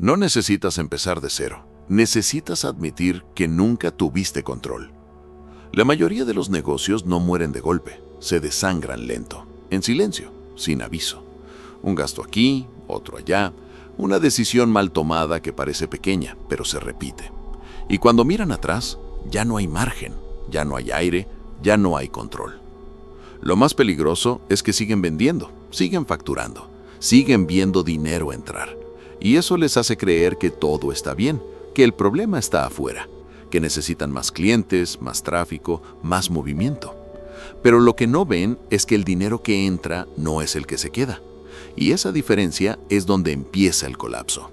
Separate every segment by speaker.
Speaker 1: No necesitas empezar de cero. Necesitas admitir que nunca tuviste control. La mayoría de los negocios no mueren de golpe, se desangran lento, en silencio, sin aviso. Un gasto aquí, otro allá, una decisión mal tomada que parece pequeña, pero se repite. Y cuando miran atrás, ya no hay margen, ya no hay aire, ya no hay control. Lo más peligroso es que siguen vendiendo, siguen facturando, siguen viendo dinero entrar. Y eso les hace creer que todo está bien, que el problema está afuera, que necesitan más clientes, más tráfico, más movimiento. Pero lo que no ven es que el dinero que entra no es el que se queda. Y esa diferencia es donde empieza el colapso.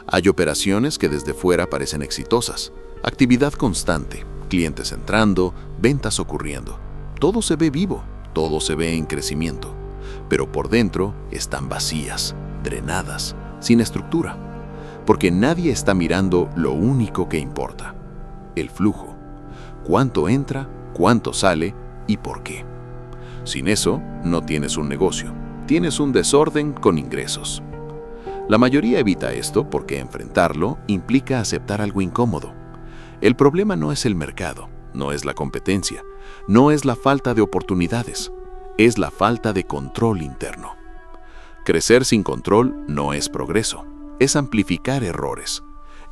Speaker 1: Hay operaciones que desde fuera parecen exitosas, actividad constante, clientes entrando, ventas ocurriendo. Todo se ve vivo, todo se ve en crecimiento, pero por dentro están vacías, drenadas, sin estructura, porque nadie está mirando lo único que importa: el flujo, cuánto entra, cuánto sale y por qué. Sin eso, no tienes un negocio, tienes un desorden con ingresos. La mayoría evita esto porque enfrentarlo implica aceptar algo incómodo. El problema no es el mercado, no es la competencia, no es la falta de oportunidades, es la falta de control interno. Crecer sin control no es progreso, es amplificar errores.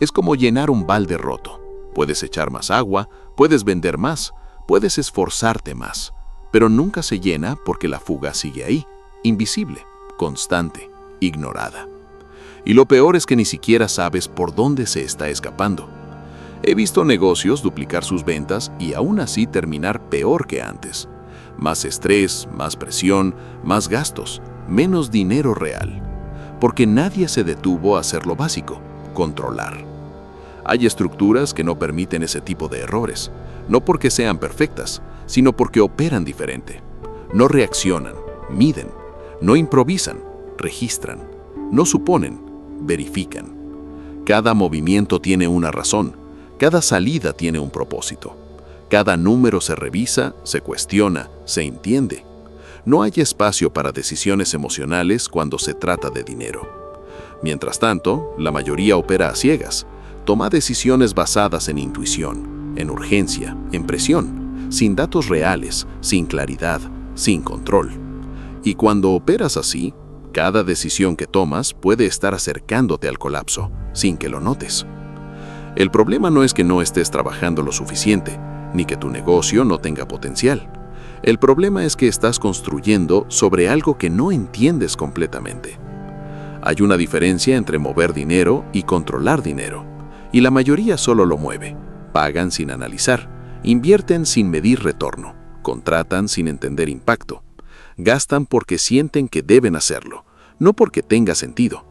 Speaker 1: Es como llenar un balde roto. Puedes echar más agua, puedes vender más, puedes esforzarte más, pero nunca se llena porque la fuga sigue ahí, invisible, constante, ignorada. Y lo peor es que ni siquiera sabes por dónde se está escapando. He visto negocios duplicar sus ventas y aún así terminar peor que antes. Más estrés, más presión, más gastos, menos dinero real. Porque nadie se detuvo a hacer lo básico: controlar. Hay estructuras que no permiten ese tipo de errores, no porque sean perfectas, sino porque operan diferente. No reaccionan, miden, no improvisan, registran, no suponen, verifican. Cada movimiento tiene una razón, cada salida tiene un propósito. Cada número se revisa, se cuestiona, se entiende. No hay espacio para decisiones emocionales cuando se trata de dinero. Mientras tanto, la mayoría opera a ciegas, toma decisiones basadas en intuición, en urgencia, en presión, sin datos reales, sin claridad, sin control. Y cuando operas así, cada decisión que tomas puede estar acercándote al colapso, sin que lo notes. El problema no es que no estés trabajando lo suficiente, ni que tu negocio no tenga potencial. El problema es que estás construyendo sobre algo que no entiendes completamente. Hay una diferencia entre mover dinero y controlar dinero, y la mayoría solo lo mueve. Pagan sin analizar, invierten sin medir retorno, contratan sin entender impacto, gastan porque sienten que deben hacerlo, no porque tenga sentido.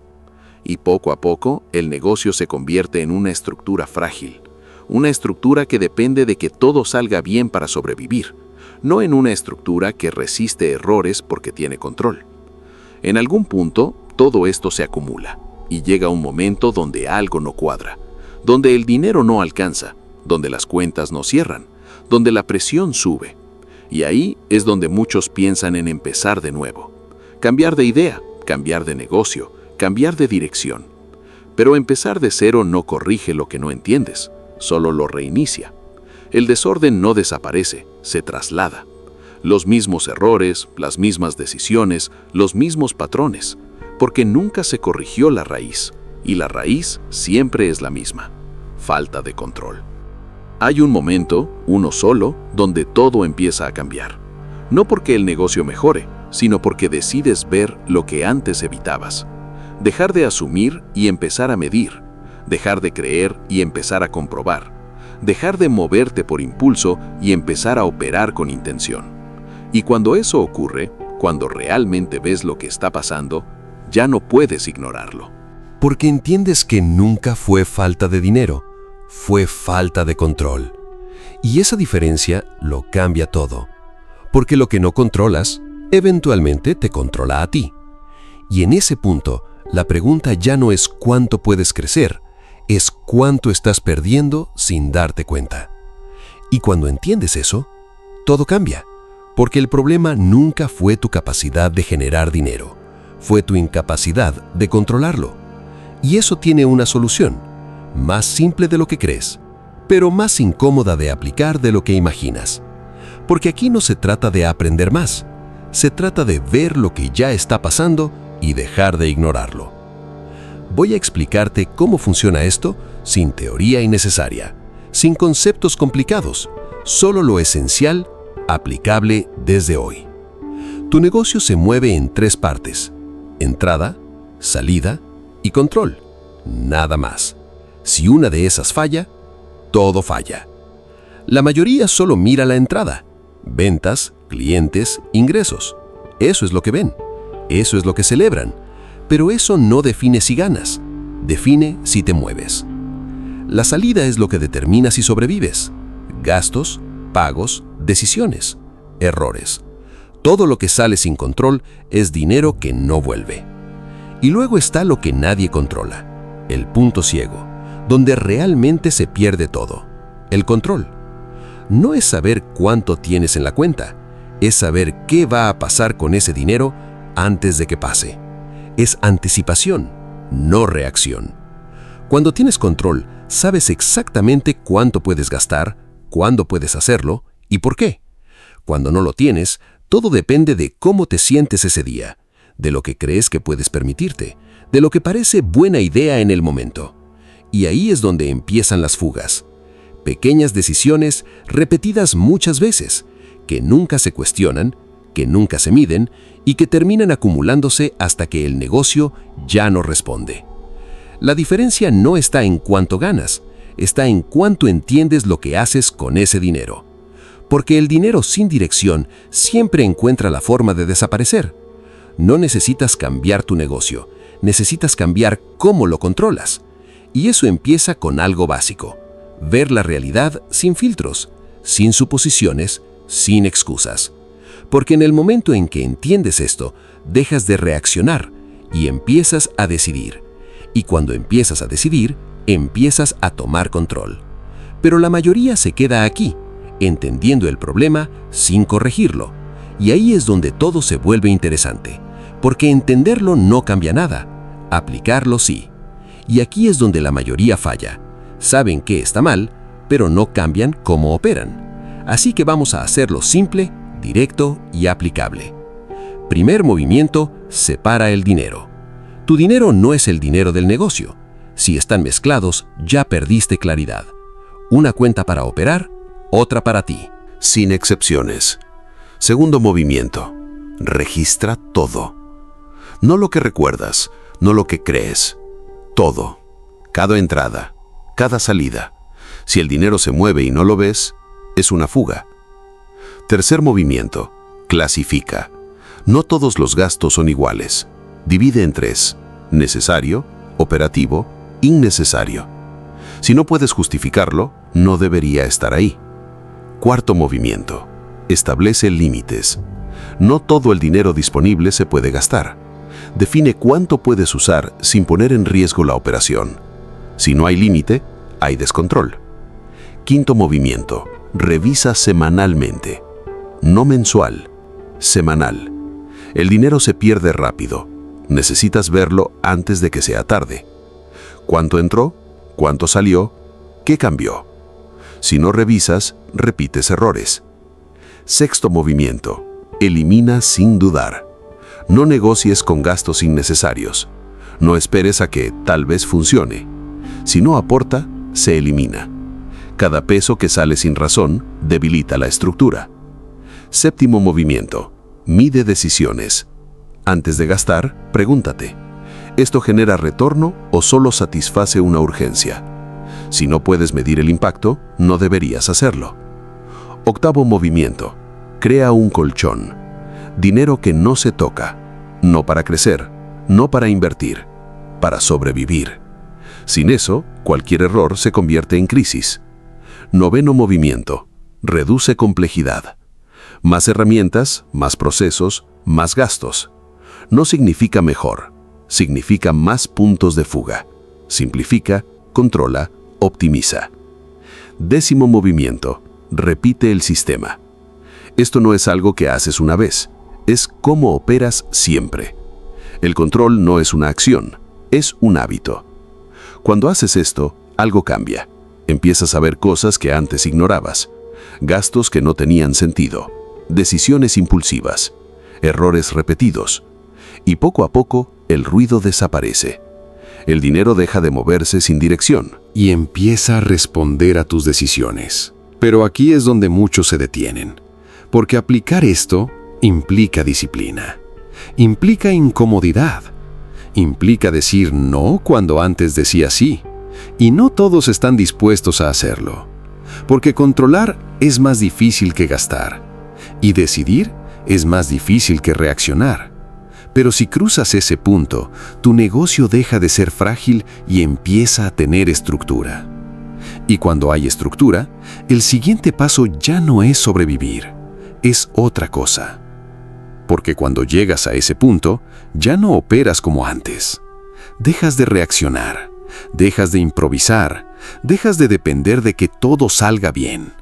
Speaker 1: Y poco a poco, el negocio se convierte en una estructura frágil, una estructura que depende de que todo salga bien para sobrevivir, no en una estructura que resiste errores porque tiene control. En algún punto, todo esto se acumula, y llega un momento donde algo no cuadra, donde el dinero no alcanza, donde las cuentas no cierran, donde la presión sube. Y ahí es donde muchos piensan en empezar de nuevo, cambiar de idea, cambiar de negocio, cambiar de dirección. Pero empezar de cero no corrige lo que no entiendes, solo lo reinicia. El desorden no desaparece, se traslada. Los mismos errores, las mismas decisiones, los mismos patrones, porque nunca se corrigió la raíz, y la raíz siempre es la misma: falta de control. Hay un momento, uno solo, donde todo empieza a cambiar. No porque el negocio mejore, sino porque decides ver lo que antes evitabas. Dejar de asumir y empezar a medir. Dejar de creer y empezar a comprobar. Dejar de moverte por impulso y empezar a operar con intención. Y cuando eso ocurre, cuando realmente ves lo que está pasando, ya no puedes ignorarlo.
Speaker 2: Porque entiendes que nunca fue falta de dinero, fue falta de control. Y esa diferencia lo cambia todo. Porque lo que no controlas, eventualmente te controla a ti. Y en ese punto, la pregunta ya no es cuánto puedes crecer, es cuánto estás perdiendo sin darte cuenta. Y cuando entiendes eso, todo cambia. Porque el problema nunca fue tu capacidad de generar dinero, fue tu incapacidad de controlarlo. Y eso tiene una solución, más simple de lo que crees, pero más incómoda de aplicar de lo que imaginas. Porque aquí no se trata de aprender más, se trata de ver lo que ya está pasando y dejar de ignorarlo. Voy a explicarte cómo funciona esto sin teoría innecesaria, sin conceptos complicados, solo lo esencial, aplicable desde hoy. Tu negocio se mueve en 3 partes: entrada, salida y control. Nada más. Si una de esas falla, todo falla. La mayoría solo mira la entrada: ventas, clientes, ingresos. Eso es lo que ven, eso es lo que celebran. Pero eso no define si ganas, define si te mueves. La salida es lo que determina si sobrevives. Gastos, pagos, decisiones, errores. Todo lo que sale sin control es dinero que no vuelve. Y luego está lo que nadie controla, el punto ciego, donde realmente se pierde todo, el control. No es saber cuánto tienes en la cuenta, es saber qué va a pasar con ese dinero antes de que pase. Es anticipación, no reacción. Cuando tienes control, sabes exactamente cuánto puedes gastar, cuándo puedes hacerlo y por qué. Cuando no lo tienes, todo depende de cómo te sientes ese día, de lo que crees que puedes permitirte, de lo que parece buena idea en el momento. Y ahí es donde empiezan las fugas. Pequeñas decisiones repetidas muchas veces, que nunca se cuestionan, que nunca se miden y que terminan acumulándose hasta que el negocio ya no responde. La diferencia no está en cuánto ganas, está en cuánto entiendes lo que haces con ese dinero. Porque el dinero sin dirección siempre encuentra la forma de desaparecer. No necesitas cambiar tu negocio, necesitas cambiar cómo lo controlas. Y eso empieza con algo básico: ver la realidad sin filtros, sin suposiciones, sin excusas. Porque en el momento en que entiendes esto, dejas de reaccionar y empiezas a decidir. Y cuando empiezas a decidir, empiezas a tomar control. Pero la mayoría se queda aquí, entendiendo el problema sin corregirlo. Y ahí es donde todo se vuelve interesante, porque entenderlo no cambia nada, aplicarlo sí. Y aquí es donde la mayoría falla. Saben que está mal, pero no cambian cómo operan. Así que vamos a hacerlo simple, directo y aplicable. Primer movimiento: separa el dinero. Tu dinero no es el dinero del negocio. Si están mezclados, ya perdiste claridad. Una cuenta para operar, otra para ti.
Speaker 1: Sin excepciones. Segundo movimiento: registra todo. No lo que recuerdas, no lo que crees. Todo. Cada entrada, cada salida. Si el dinero se mueve y no lo ves, es una fuga. Tercer movimiento: clasifica. No todos los gastos son iguales. Divide en 3: necesario, operativo, innecesario. Si no puedes justificarlo, no debería estar ahí. Cuarto movimiento: establece límites. No todo el dinero disponible se puede gastar. Define cuánto puedes usar sin poner en riesgo la operación. Si no hay límite, hay descontrol. Quinto movimiento: revisa semanalmente. No mensual, semanal. El dinero se pierde rápido. Necesitas verlo antes de que sea tarde. ¿Cuánto entró? ¿Cuánto salió? ¿Qué cambió? Si no revisas, repites errores. Sexto movimiento: elimina sin dudar. No negocies con gastos innecesarios. No esperes a que tal vez funcione. Si no aporta, se elimina. Cada peso que sale sin razón debilita la estructura. Séptimo movimiento: mide decisiones. Antes de gastar, pregúntate: ¿esto genera retorno o solo satisface una urgencia? Si no puedes medir el impacto, no deberías hacerlo. Octavo movimiento: crea un colchón. Dinero que no se toca. No para crecer, no para invertir, para sobrevivir. Sin eso, cualquier error se convierte en crisis. Noveno movimiento: reduce complejidad. Más herramientas, más procesos, más gastos. No significa mejor, significa más puntos de fuga. Simplifica, controla, optimiza. Décimo movimiento: repite el sistema. Esto no es algo que haces una vez, es cómo operas siempre. El control no es una acción, es un hábito. Cuando haces esto, algo cambia. Empiezas a ver cosas que antes ignorabas, gastos que no tenían sentido, decisiones impulsivas, errores repetidos, y poco a poco el ruido desaparece. El dinero deja de moverse sin dirección
Speaker 2: y empieza a responder a tus decisiones. Pero aquí es donde muchos se detienen, porque aplicar esto implica disciplina, implica incomodidad, implica decir no cuando antes decía sí, y no todos están dispuestos a hacerlo, porque controlar es más difícil que gastar, y decidir es más difícil que reaccionar. Pero si cruzas ese punto, tu negocio deja de ser frágil y empieza a tener estructura. Y cuando hay estructura, el siguiente paso ya no es sobrevivir, es otra cosa. Porque cuando llegas a ese punto, ya no operas como antes. Dejas de reaccionar, dejas de improvisar, dejas de depender de que todo salga bien.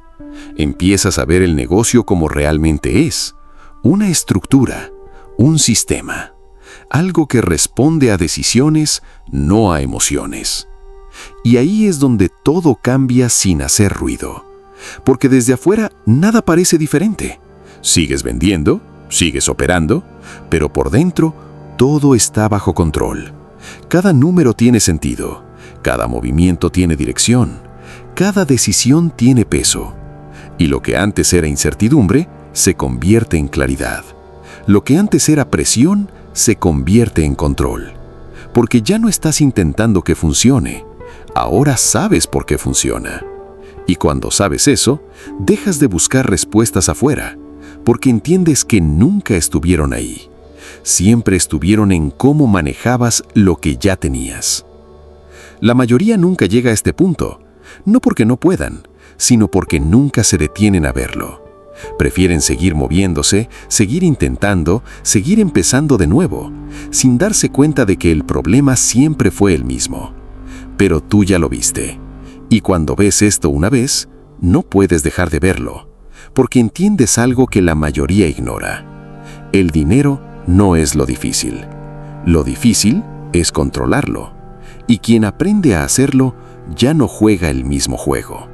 Speaker 2: Empiezas a ver el negocio como realmente es, una estructura, un sistema, algo que responde a decisiones, no a emociones. Y ahí es donde todo cambia sin hacer ruido, porque desde afuera nada parece diferente. Sigues vendiendo, sigues operando, pero por dentro todo está bajo control. Cada número tiene sentido, cada movimiento tiene dirección, cada decisión tiene peso. Y lo que antes era incertidumbre se convierte en claridad. Lo que antes era presión se convierte en control. Porque ya no estás intentando que funcione, ahora sabes por qué funciona. Y cuando sabes eso, dejas de buscar respuestas afuera, porque entiendes que nunca estuvieron ahí. Siempre estuvieron en cómo manejabas lo que ya tenías. La mayoría nunca llega a este punto, no porque no puedan, sino porque nunca se detienen a verlo. Prefieren seguir moviéndose, seguir intentando, seguir empezando de nuevo, sin darse cuenta de que el problema siempre fue el mismo. Pero tú ya lo viste. Y cuando ves esto una vez, no puedes dejar de verlo, porque entiendes algo que la mayoría ignora. El dinero no es lo difícil. Lo difícil es controlarlo. Y quien aprende a hacerlo ya no juega el mismo juego.